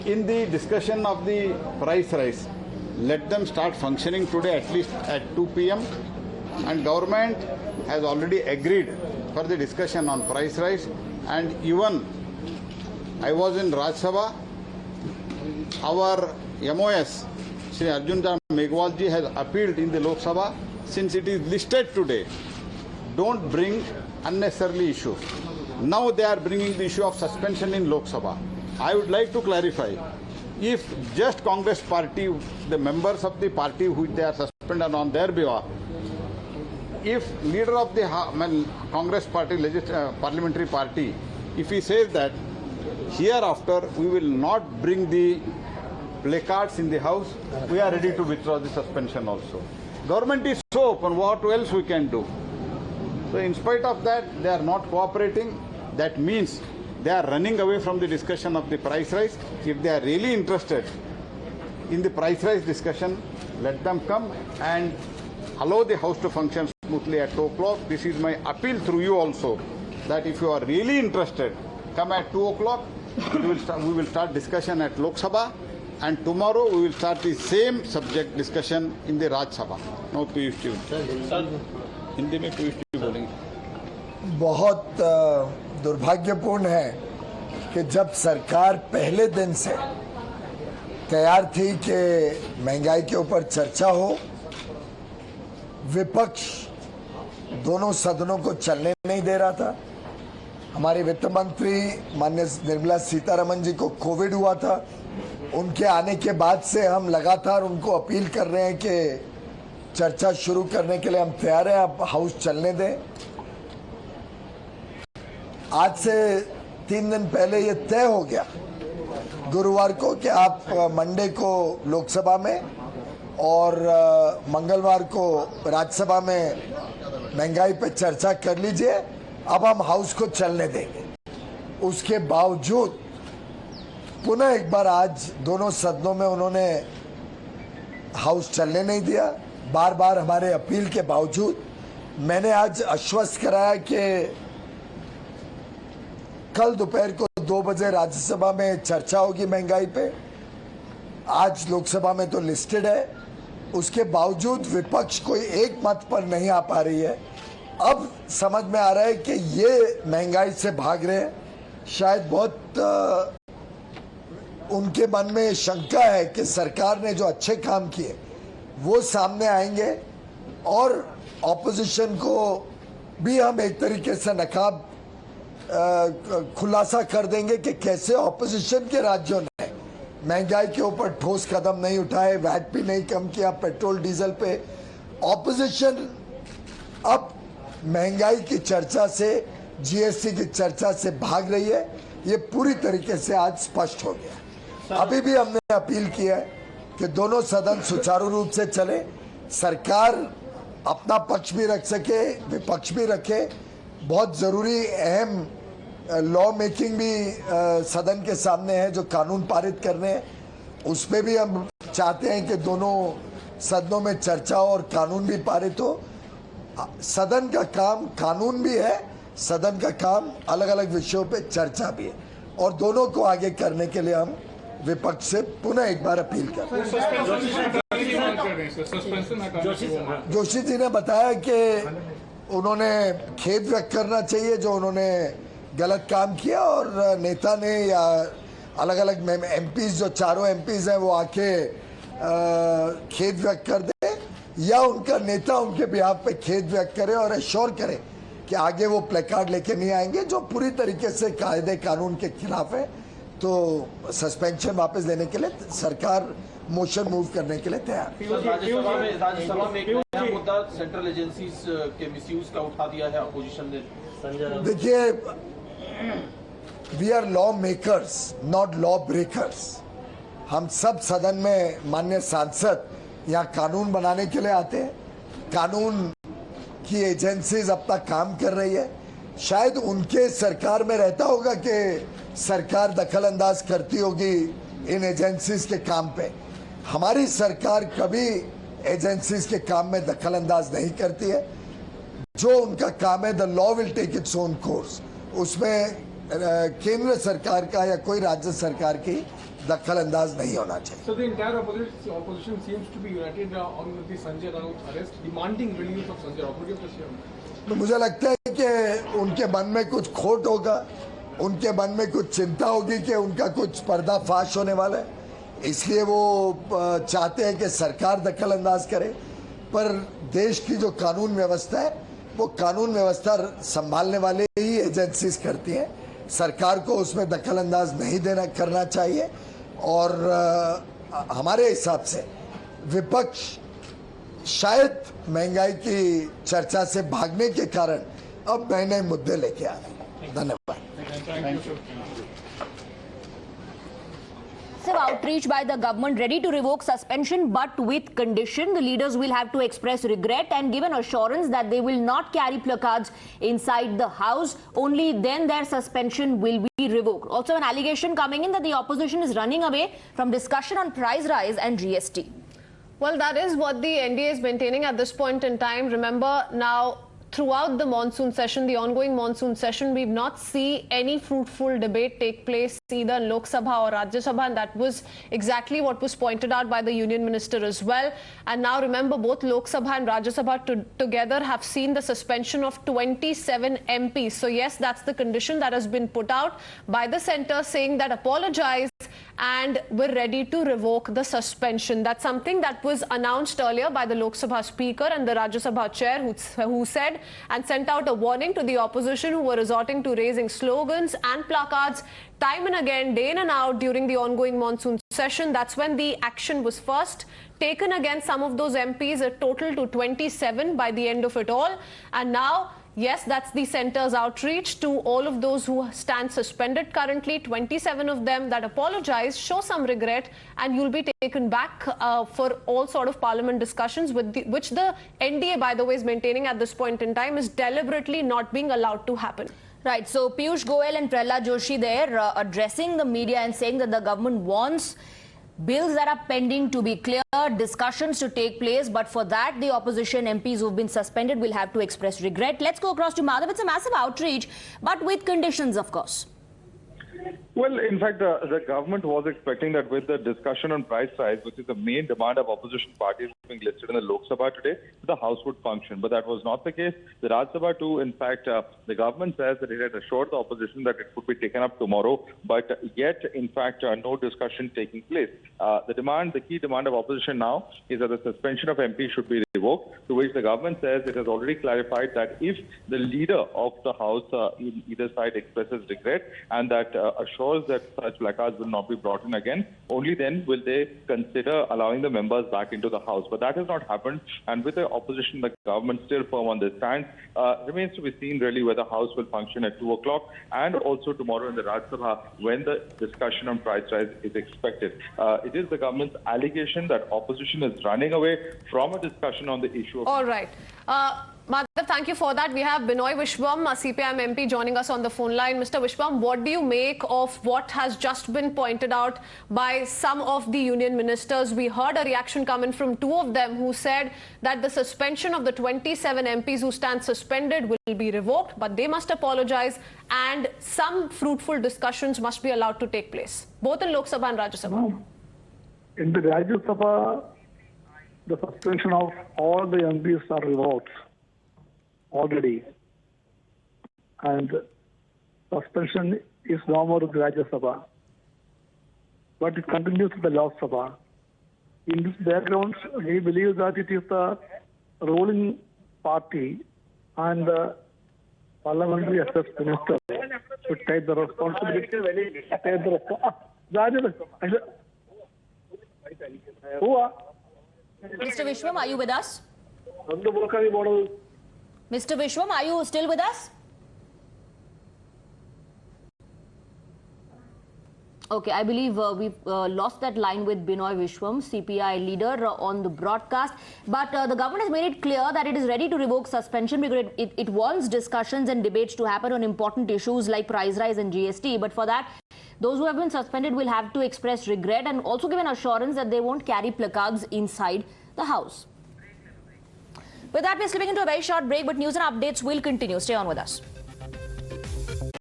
in the discussion of the price rise, let them start functioning today at least at 2 p.m. and government has already agreed for the discussion on price rise, and even I was in Raj Sabha, our MOS, Shri Arjun Megwal ji has appealed in the Lok Sabha, since it is listed today, don't bring unnecessarily issues. Now they are bringing the issue of suspension in Lok Sabha. I would like to clarify, if just Congress party, the members of the party which they are suspended on their behalf, if leader of the Congress party, parliamentary party, if he says that hereafter we will not bring the placards in the house, we are ready to withdraw the suspension also. Government is so open, what else we can do? So in spite of that, they are not cooperating. That means they are running away from the discussion of the price rise. If they are really interested in the price rise discussion, let them come and allow the house to function smoothly at 2 o'clock. This is my appeal through you also, that if you are really interested, come at 2 o'clock. We will start discussion at Lok Sabha, and tomorrow we will start the same subject discussion in the Raj Sabha. Now Piyush ji, Hindi में Piyush ji बोलेंगे. बहुत दुर्भाग्यपूर्ण है कि जब सरकार पहले दिन से तैयार थी कि महंगाई के ऊपर चर्चा हो, विपक्ष दोनों सदनों को चलने नहीं दे रहा था. हमारी वित्त मंत्री माननीय निर्मला सीतारमण जी को कोविड हुआ था. उनके आने के बाद से हम लगातार उनको अपील कर रहे हैं कि चर्चा शुरू करने के लिए हम तैयार हैं, आप हाउस चलने दें. आज से 3 दिन पहले ये तय हो गया गुरुवार को कि आप मंडे को लोकसभा में और मंगलवार को राज्यसभा में महंगाई पर चर्चा कर लीजिए. अब हम हाउस को चलने देंगे. उसके बावजूद पुनः एक बार आज दोनों सदनों में उन्होंने हाउस चलने नहीं दिया. बार बार हमारे अपील के बावजूद मैंने आज आश्वस्त कराया कि कल दोपहर को 2 बजे राज्यसभा में चर्चा होगी महंगाई पे. आज लोकसभा में तो लिस्टेड है. उसके बावजूद विपक्ष कोई एक मत पर नहीं आ पा रही है. अब समझ में आ रहा है कि ये महंगाई से भाग रहे हैं. शायद बहुत उनके मन में शंका है कि सरकार ने जो अच्छे काम किए वो सामने आएंगे और ऑपोजिशन को भी हम एक तरीके से नकाब खुलासा कर देंगे कि कैसे ऑपोजिशन के राज्यों ने महंगाई के ऊपर ठोस कदम नहीं उठाए, वैट भी नहीं कम किया पेट्रोल डीजल पे. ऑपोजिशन अब महंगाई की चर्चा से, जीएसटी की चर्चा से भाग रही है. ये पूरी तरीके से आज स्पष्ट हो गया. अभी भी हमने अपील किया है कि दोनों सदन सुचारू रूप से चले, सरकार अपना पक्ष भी रख सके, विपक्ष भी रखे. बहुत ज़रूरी अहम लॉ मेकिंग भी सदन के सामने है जो कानून पारित करने हैं. उसमें भी हम चाहते हैं कि दोनों सदनों में चर्चा हो और कानून भी पारित हो. सदन का काम कानून भी है, सदन का काम अलग अलग विषयों पे चर्चा भी है, और दोनों को आगे करने के लिए हम विपक्ष से पुनः एक बार अपील कर रहे हैं. जोशी जी ने बताया कि उन्होंने खेद व्यक्त करना चाहिए जो उन्होंने गलत काम किया, और नेता ने या अलग अलग एमपीज जो चारों एमपीज हैं वो आके खेद व्यक्त कर दे, या उनका नेता उनके बिहाफ पे खेद व्यक्त करे और एश्योर करे कि आगे वो प्लेकार्ड लेके नहीं आएंगे जो पूरी तरीके से कायदे कानून के खिलाफ है. तो सस्पेंशन वापस लेने के लिए सरकार मोशन मूव करने के लिए तैयार है. राज्यसभा में एक नया मुद्दा सेंट्रल एजेंसीज के मिसयूज का उठा दिया है अपोजिशन ने. देखिए, we are law makers not law breakers. हम सब सदन में माननीय सांसद यहाँ कानून बनाने के लिए आते हैं. कानून की एजेंसीज अपना काम कर रही है. शायद उनके सरकार में रहता होगा कि सरकार दखल अंदाज करती होगी इन एजेंसीज के काम पे. हमारी सरकार कभी एजेंसीज के काम में दखल अंदाज नहीं करती है. जो उनका काम है, the law will take its own course. उसमें केंद्र सरकार का या कोई राज्य सरकार की दखल अंदाज नहीं होना चाहिए. So the entire opposition seems to be united on the Sanjay Raut arrest, demanding release of Sanjay Raut. What do you have to say on that? तो मुझे लगता है कि उनके मन में कुछ खोट होगा, उनके मन में कुछ चिंता होगी कि उनका कुछ पर्दाफाश होने वाला है, इसलिए वो चाहते हैं कि सरकार दखल अंदाज करे. पर देश की जो कानून व्यवस्था है वो कानून व्यवस्था संभालने वाले ही एजेंसीज करती हैं. सरकार को उसमें दखल अंदाज नहीं देना करना चाहिए. और हमारे हिसाब से विपक्ष शायद महंगाई की चर्चा से भागने के कारण अब नए नए मुद्दे लेके आ रहे हैं. धन्यवाद. Outreach by the government ready to revoke suspension but with condition. The leaders will have to express regret and give an assurance that they will not carry placards inside the house. Only then their suspension will be revoked. Also an allegation coming in that the opposition is running away from discussion on price rise and GST. Well, that is what the NDA is maintaining at this point in time. Remember, now throughout the monsoon session, the ongoing monsoon session, we've not seen any fruitful debate take place either in Lok Sabha or Rajya Sabha, and that was exactly what was pointed out by the Union Minister as well. And now remember, both Lok Sabha and Rajya Sabha together have seen the suspension of 27 MPs. So yes, that's the condition that has been put out by the centre, saying that apologise and we're ready to revoke the suspension. That's something that was announced earlier by the Lok Sabha Speaker and the Rajya Sabha Chair, who said and sent out a warning to the opposition who were resorting to raising slogans and placards time and again, day in and out during the ongoing monsoon session. That's when the action was first taken against some of those MPs, a total to 27 by the end of it all. And now, yes, that's the centre's outreach to all of those who stand suspended currently, 27 of them that apologise, show some regret, and you'll be taken back for all sort of parliament discussions, which the NDA, by the way, is maintaining at this point in time is deliberately not being allowed to happen. Right, so Piyush Goyal and Pralhad Joshi there addressing the media and saying that the government wants bills that are pending to be cleared, discussions to take place, but for that the opposition MPs who've been suspended will have to express regret. Let's go across to Madhav. It's a massive outreach, but with conditions, of course. Well, in fact, the government was expecting that with the discussion on price rise, which is the main demand of opposition parties being listed in the Lok Sabha today, the House would function. But that was not the case. The Rajya Sabha too, in fact, the government says that it had assured the opposition that it would be taken up tomorrow, but yet, in fact, no discussion taking place. The key demand of opposition now is that the suspension of MP should be revoked, to which the government says it has already clarified that if the leader of the House in either side expresses regret and that assures that such placards will not be brought in again, only then will they consider allowing the members back into the House. But that has not happened, and with the opposition, the government still firm on this stance. Remains to be seen really whether the House will function at 2 o'clock and also tomorrow in the Rajya Sabha when the discussion on price rise is expected. It is the government's allegation that opposition is running away from a discussion on the issue of... All right. Madhav, thank you for that. We have Binoy Vishwam, a CPIM MP, joining us on the phone line. Mr. Vishwam, what do you make of what has just been pointed out by some of the union ministers? We heard a reaction coming from two of them who said that the suspension of the 27 MPs who stand suspended will be revoked, but they must apologise and some fruitful discussions must be allowed to take place, both in Lok Sabha and Rajya Sabha. In the Rajya Sabha, the suspension of all the MPs are revoked already, and suspension is no more in the Rajya Sabha, but it continues in the Lok Sabha. In this background, we believe that it is the ruling party and the parliamentary affairs minister should take the responsibility. Mr. Vishwam, are you with us? Mr. Vishwam, are you still with us? Okay, I believe we've lost that line with Binoy Vishwam, CPI leader, on the broadcast. But the government has made it clear that it is ready to revoke suspension because it wants discussions and debates to happen on important issues like price rise and GST. But for that, those who have been suspended will have to express regret and also give an assurance that they won't carry placards inside the House. With that, we're slipping into a very short break, but news and updates will continue. Stay on with us.